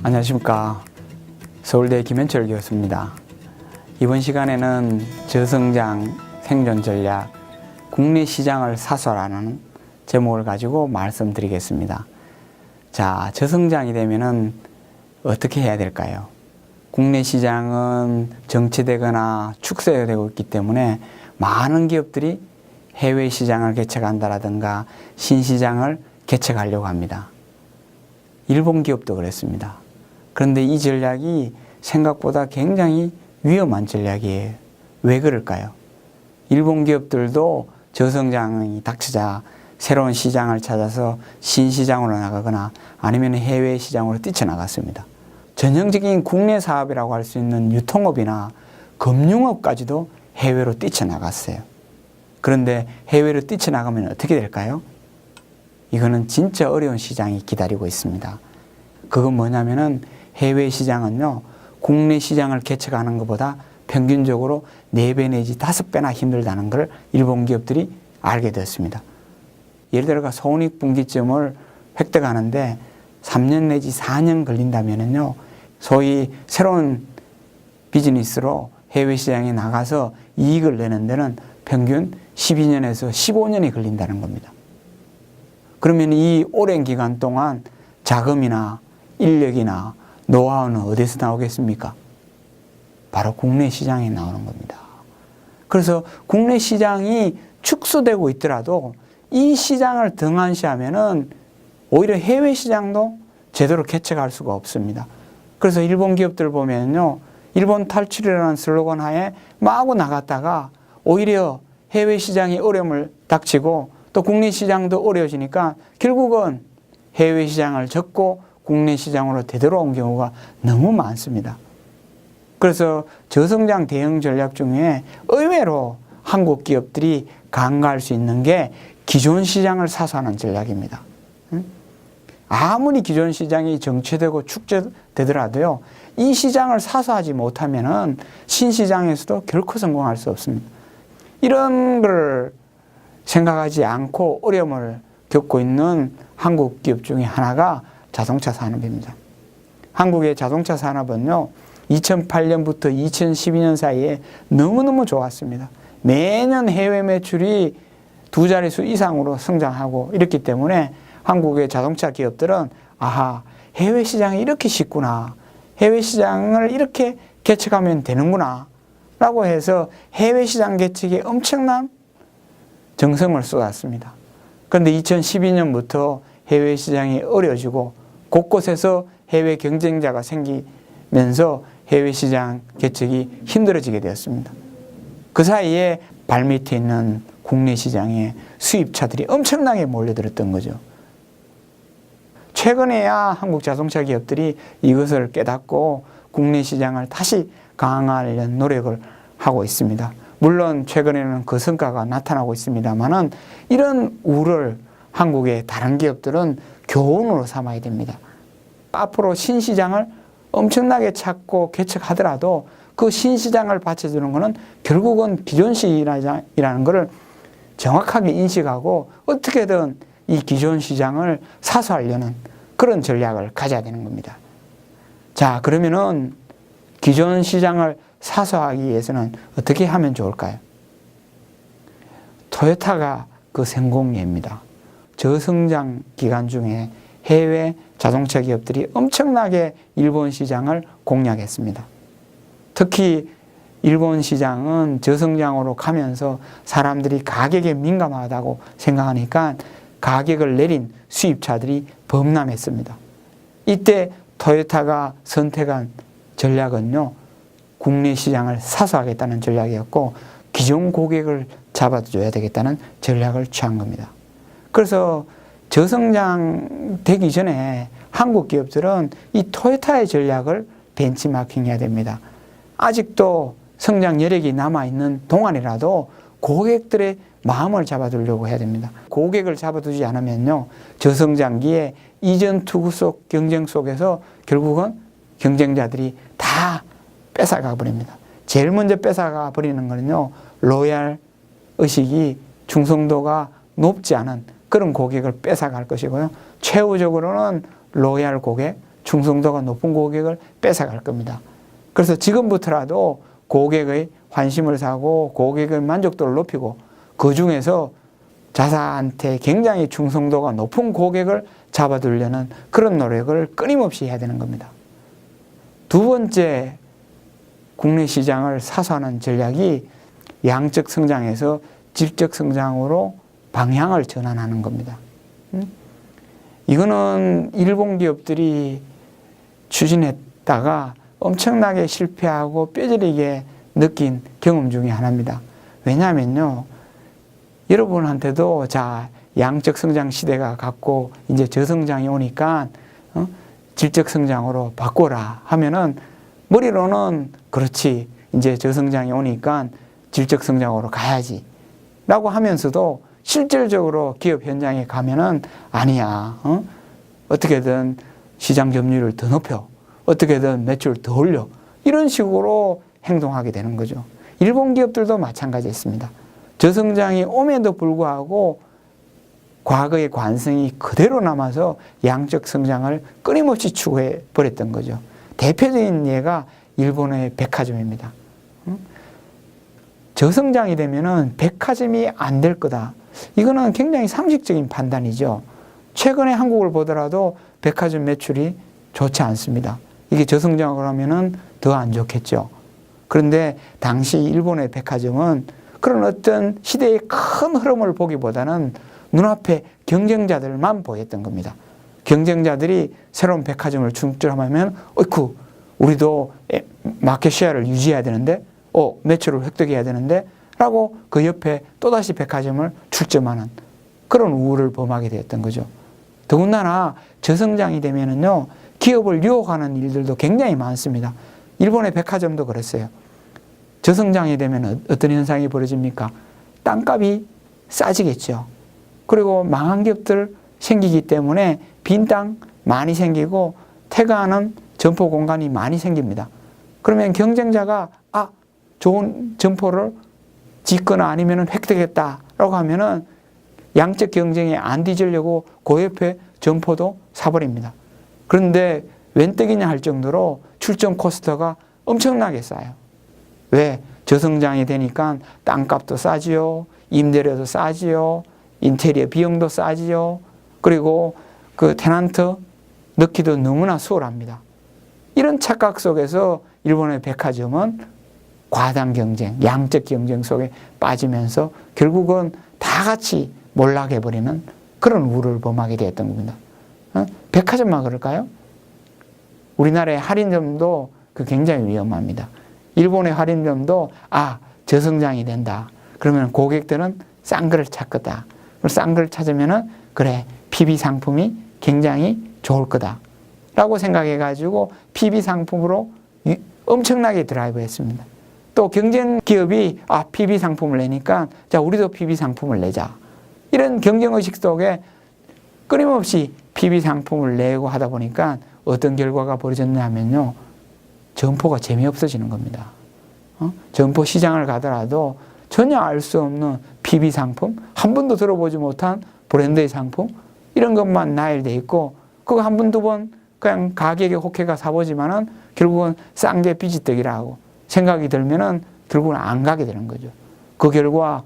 안녕하십니까. 서울대 김현철 교수입니다. 이번 시간에는 저성장 생존 전략, 국내 시장을 사수하라는 제목을 가지고 말씀드리겠습니다. 자, 저성장이 되면은 어떻게 해야 될까요? 국내 시장은 정체되거나 축소되고 있기 때문에 많은 기업들이 해외 시장을 개척한다라든가 신시장을 개척하려고 합니다. 일본 기업도 그랬습니다. 그런데 이 전략이 생각보다 굉장히 위험한 전략이에요. 왜 그럴까요? 일본 기업들도 저성장이 닥치자 새로운 시장을 찾아서 신시장으로 나가거나 아니면 해외 시장으로 뛰쳐나갔습니다. 전형적인 국내 사업이라고 할 수 있는 유통업이나 금융업까지도 해외로 뛰쳐나갔어요. 그런데 해외로 뛰쳐나가면 어떻게 될까요? 이거는 진짜 어려운 시장이 기다리고 있습니다. 그건 뭐냐면은 해외 시장은요, 국내 시장을 개척하는 것보다 평균적으로 4배 내지 5배나 힘들다는 걸 일본 기업들이 알게 되었습니다. 예를 들어 손익분기점을 획득하는데 3년 내지 4년 걸린다면요, 소위 새로운 비즈니스로 해외 시장에 나가서 이익을 내는 데는 평균 12년에서 15년이 걸린다는 겁니다. 그러면 이 오랜 기간 동안 자금이나 인력이나 노하우는 어디서 나오겠습니까? 바로 국내 시장에 나오는 겁니다. 그래서 국내 시장이 축소되고 있더라도 이 시장을 등한시하면은 오히려 해외 시장도 제대로 개척할 수가 없습니다. 그래서 일본 기업들 보면요, 일본 탈출이라는 슬로건 하에 마구 나갔다가 오히려 해외 시장이 어려움을 닥치고 또 국내 시장도 어려워지니까 결국은 해외 시장을 접고 국내 시장으로 되돌아온 경우가 너무 많습니다. 그래서 저성장 대응 전략 중에 의외로 한국 기업들이 강구할 수 있는 게 기존 시장을 사수하는 전략입니다. 아무리 기존 시장이 정체되고 축소되더라도요, 이 시장을 사수하지 못하면은 신시장에서도 결코 성공할 수 없습니다. 이런 걸 생각하지 않고 어려움을 겪고 있는 한국 기업 중에 하나가 자동차 산업입니다. 한국의 자동차 산업은요, 2008년부터 2012년 사이에 너무너무 좋았습니다. 매년 해외 매출이 2자릿수 이상으로 성장하고 이랬기 때문에 한국의 자동차 기업들은 아하, 해외 시장이 이렇게 쉽구나, 해외 시장을 이렇게 개척하면 되는구나 라고 해서 해외 시장 개척에 엄청난 정성을 쏟았습니다. 그런데 2012년부터 해외 시장이 어려워지고 곳곳에서 해외 경쟁자가 생기면서 해외 시장 개척이 힘들어지게 되었습니다. 그 사이에 발밑에 있는 국내 시장에 수입차들이 엄청나게 몰려들었던 거죠. 최근에야 한국 자동차 기업들이 이것을 깨닫고 국내 시장을 다시 강화하려는 노력을 하고 있습니다. 물론 최근에는 그 성과가 나타나고 있습니다만은 이런 우를 한국의 다른 기업들은 교훈으로 삼아야 됩니다. 앞으로 신시장을 엄청나게 찾고 개척하더라도 그 신시장을 받쳐주는 것은 결국은 기존 시장이라는 것을 정확하게 인식하고 어떻게든 이 기존 시장을 사수하려는 그런 전략을 가져야 되는 겁니다. 자, 그러면은 기존 시장을 사수하기 위해서는 어떻게 하면 좋을까요? 토요타가 그 성공예입니다. 저성장 기간 중에 해외 자동차 기업들이 엄청나게 일본 시장을 공략했습니다. 특히 일본 시장은 저성장으로 가면서 사람들이 가격에 민감하다고 생각하니까 가격을 내린 수입차들이 범람했습니다. 이때 토요타가 선택한 전략은요, 국내 시장을 사수하겠다는 전략이었고 기존 고객을 잡아줘야 되겠다는 전략을 취한 겁니다. 그래서 저성장 되기 전에 한국 기업들은 이 토요타의 전략을 벤치마킹해야 됩니다. 아직도 성장 여력이 남아있는 동안이라도 고객들의 마음을 잡아두려고 해야 됩니다. 고객을 잡아두지 않으면요, 저성장기에 이전 투구 속 경쟁 속에서 결국은 경쟁자들이 다 뺏어가 버립니다. 제일 먼저 뺏어가 버리는 거는요, 로얄 의식이 충성도가 높지 않은 그런 고객을 뺏어갈 것이고요. 최후적으로는 로얄 고객, 충성도가 높은 고객을 뺏어갈 겁니다. 그래서 지금부터라도 고객의 환심을 사고 고객의 만족도를 높이고 그 중에서 자사한테 굉장히 충성도가 높은 고객을 잡아두려는 그런 노력을 끊임없이 해야 되는 겁니다. 두 번째 국내 시장을 사수하는 전략이 양적 성장에서 질적 성장으로 방향을 전환하는 겁니다. 이거는 일본 기업들이 추진했다가 엄청나게 실패하고 뼈저리게 느낀 경험 중에 하나입니다. 왜냐하면요, 여러분한테도 자, 양적 성장 시대가 갔고 이제 저성장이 오니까 질적 성장으로 바꿔라 하면은 머리로는 그렇지, 이제 저성장이 오니까 질적 성장으로 가야지 라고 하면서도 실질적으로 기업 현장에 가면은 아니야, 어떻게든 시장 점유율을 더 높여, 어떻게든 매출을 더 올려, 이런 식으로 행동하게 되는 거죠. 일본 기업들도 마찬가지였습니다. 저성장이 옴에도 불구하고 과거의 관성이 그대로 남아서 양적 성장을 끊임없이 추구해 버렸던 거죠. 대표적인 예가 일본의 백화점입니다. 저성장이 되면은 백화점이 안 될 거다. 이거는 굉장히 상식적인 판단이죠. 최근에 한국을 보더라도 백화점 매출이 좋지 않습니다. 이게 저성장을 하면은 더 안 좋겠죠. 그런데 당시 일본의 백화점은 그런 어떤 시대의 큰 흐름을 보기보다는 눈앞에 경쟁자들만 보였던 겁니다. 경쟁자들이 새로운 백화점을 출점하면 어이쿠, 우리도 마켓 쉐어를 유지해야 되는데, 매출을 획득해야 되는데 라고 그 옆에 또다시 백화점을 출점하는 그런 우울을 범하게 되었던 거죠. 더군다나 저성장이 되면은요, 기업을 유혹하는 일들도 굉장히 많습니다. 일본의 백화점도 그랬어요. 저성장이 되면 어떤 현상이 벌어집니까? 땅값이 싸지겠죠. 그리고 망한 기업들 생기기 때문에 빈 땅 많이 생기고 퇴가하는 점포 공간이 많이 생깁니다. 그러면 경쟁자가 좋은 점포를 짓거나 아니면 획득했다라고 하면은 양적 경쟁에 안 뒤지려고 그 옆에 점포도 사버립니다. 그런데 웬 떡이냐 할 정도로 출점 코스트가 엄청나게 싸요. 왜? 저성장이 되니까 땅값도 싸지요, 임대료도 싸지요, 인테리어 비용도 싸지요, 그리고 그 테넌트 넣기도 너무나 수월합니다. 이런 착각 속에서 일본의 백화점은 과당 경쟁, 양적 경쟁 속에 빠지면서 결국은 다 같이 몰락해버리는 그런 우를 범하게 되었던 겁니다. 백화점만 그럴까요? 우리나라의 할인점도 굉장히 위험합니다. 일본의 할인점도 저성장이 된다. 그러면 고객들은 싼 거를 찾거다. 싼 걸 찾으면은 그래, PB 상품이 굉장히 좋을 거다 라고 생각해가지고 PB 상품으로 엄청나게 드라이브 했습니다. 또 경쟁 기업이 PB 상품을 내니까 자, 우리도 PB 상품을 내자. 이런 경쟁의식 속에 끊임없이 PB 상품을 내고 하다 보니까 어떤 결과가 벌어졌냐면요, 점포가 재미없어지는 겁니다. 점포 시장을 가더라도 전혀 알 수 없는 PB 상품, 한 번도 들어보지 못한 브랜드의 상품, 이런 것만 나열돼 있고, 그거 한 번, 두 번 그냥 가격에 혹해가 사보지만은 결국은 싼 게 삐지떡이라고 생각이 들면은 결국은 안 가게 되는 거죠. 그 결과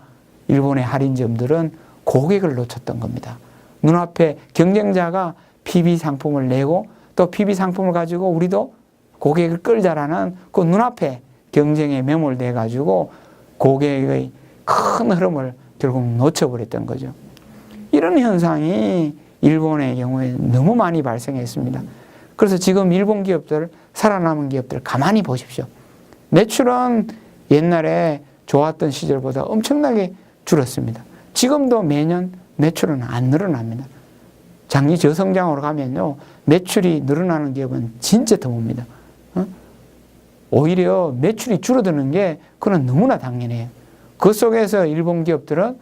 일본의 할인점들은 고객을 놓쳤던 겁니다. 눈앞에 경쟁자가 PB 상품을 내고 또 PB 상품을 가지고 우리도 고객을 끌자라는 그 눈앞에 경쟁에 매몰돼 가지고 고객의 큰 흐름을 결국 놓쳐버렸던 거죠. 이런 현상이 일본의 경우에 너무 많이 발생했습니다. 그래서 지금 일본 기업들, 살아남은 기업들 가만히 보십시오. 매출은 옛날에 좋았던 시절보다 엄청나게 줄었습니다. 지금도 매년 매출은 안 늘어납니다. 장기 저성장으로 가면요, 매출이 늘어나는 기업은 진짜 드뭅니다. 오히려 매출이 줄어드는 게 그건 너무나 당연해요. 그 속에서 일본 기업들은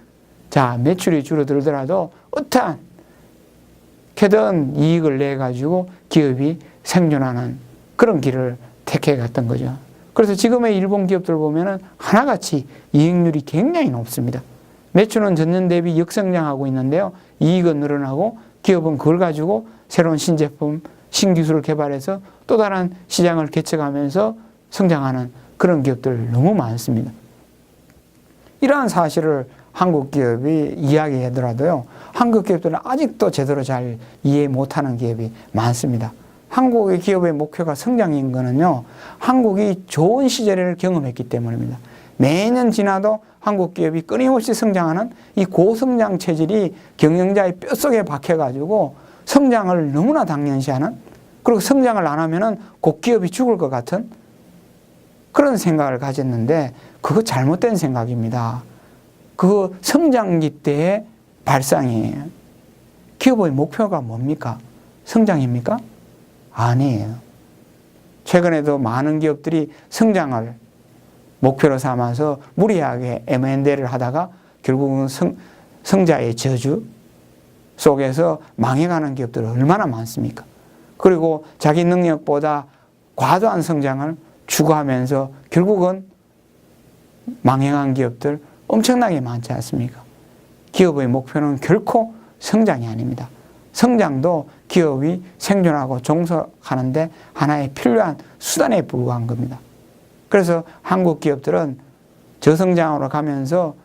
자, 매출이 줄어들더라도 어떻게든 이익을 내가지고 기업이 생존하는 그런 길을 택해 갔던 거죠. 그래서 지금의 일본 기업들 보면은 하나같이 이익률이 굉장히 높습니다. 매출은 전년 대비 역성장하고 있는데요, 이익은 늘어나고 기업은 그걸 가지고 새로운 신제품, 신기술을 개발해서 또 다른 시장을 개척하면서 성장하는 그런 기업들 너무 많습니다. 이러한 사실을 한국 기업이 이야기하더라도요, 한국 기업들은 아직도 제대로 잘 이해 못하는 기업이 많습니다. 한국의 기업의 목표가 성장인 거는요, 한국이 좋은 시절을 경험했기 때문입니다. 매년 지나도 한국 기업이 끊임없이 성장하는 이 고성장 체질이 경영자의 뼛속에 박혀가지고 성장을 너무나 당연시하는, 그리고 성장을 안 하면은 곧 기업이 죽을 것 같은 그런 생각을 가졌는데, 그거 잘못된 생각입니다. 그거 성장기 때의 발상이에요. 기업의 목표가 뭡니까? 성장입니까? 아니에요. 최근에도 많은 기업들이 성장을 목표로 삼아서 무리하게 M&A를 하다가 결국은 성자의 저주 속에서 망해가는 기업들이 얼마나 많습니까? 그리고 자기 능력보다 과도한 성장을 추구하면서 결국은 망해간 기업들 엄청나게 많지 않습니까? 기업의 목표는 결코 성장이 아닙니다. 성장도 기업이 생존하고 종속하는데 하나의 필요한 수단에 불과한 겁니다. 그래서 한국 기업들은 저성장으로 가면서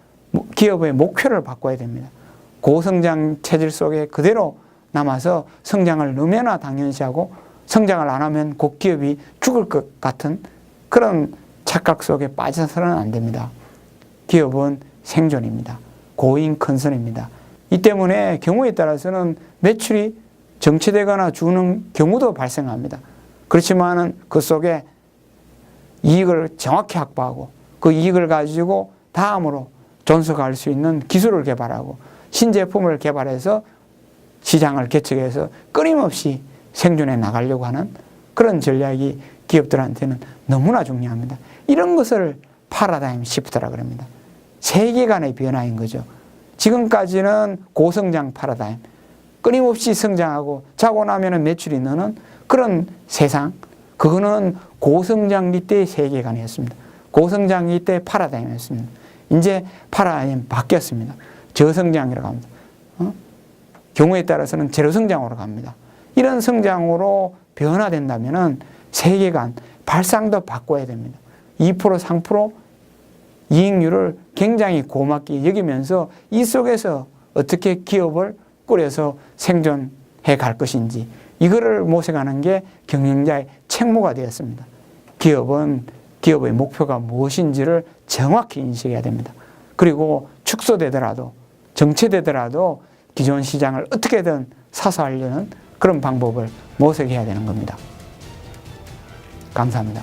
기업의 목표를 바꿔야 됩니다. 고성장 체질 속에 그대로 남아서 성장을 너무나 당연시하고 성장을 안 하면 곧 기업이 죽을 것 같은 그런 착각 속에 빠져서는 안 됩니다. 기업은 생존입니다. 고잉 컨선입니다. 이 때문에 경우에 따라서는 매출이 정체되거나 죽는 경우도 발생합니다. 그렇지만은 그 속에 이익을 정확히 확보하고 그 이익을 가지고 다음으로 존속할 수 있는 기술을 개발하고 신제품을 개발해서 시장을 개척해서 끊임없이 생존해 나가려고 하는 그런 전략이 기업들한테는 너무나 중요합니다. 이런 것을 패러다임 시프트라고 합니다. 세계관의 변화인 거죠. 지금까지는 고성장 패러다임, 끊임없이 성장하고 자고 나면 매출이 느는 그런 세상, 그거는 고성장기 때의 세계관이었습니다. 고성장기 때의 패러다임이었습니다. 이제 패러다임이 바뀌었습니다. 저성장이라고 합니다. 경우에 따라서는 제로성장으로 갑니다. 이런 성장으로 변화된다면 세계관, 발상도 바꿔야 됩니다. 2%, 3% 이익률을 굉장히 고맙게 여기면서 이 속에서 어떻게 기업을 꾸려서 생존해 갈 것인지 이거를 모색하는 게 경영자의 책무가 되었습니다. 기업은 기업의 목표가 무엇인지를 정확히 인식해야 됩니다. 그리고 축소되더라도 정체되더라도 기존 시장을 어떻게든 사수하려는 그런 방법을 모색해야 되는 겁니다. 감사합니다.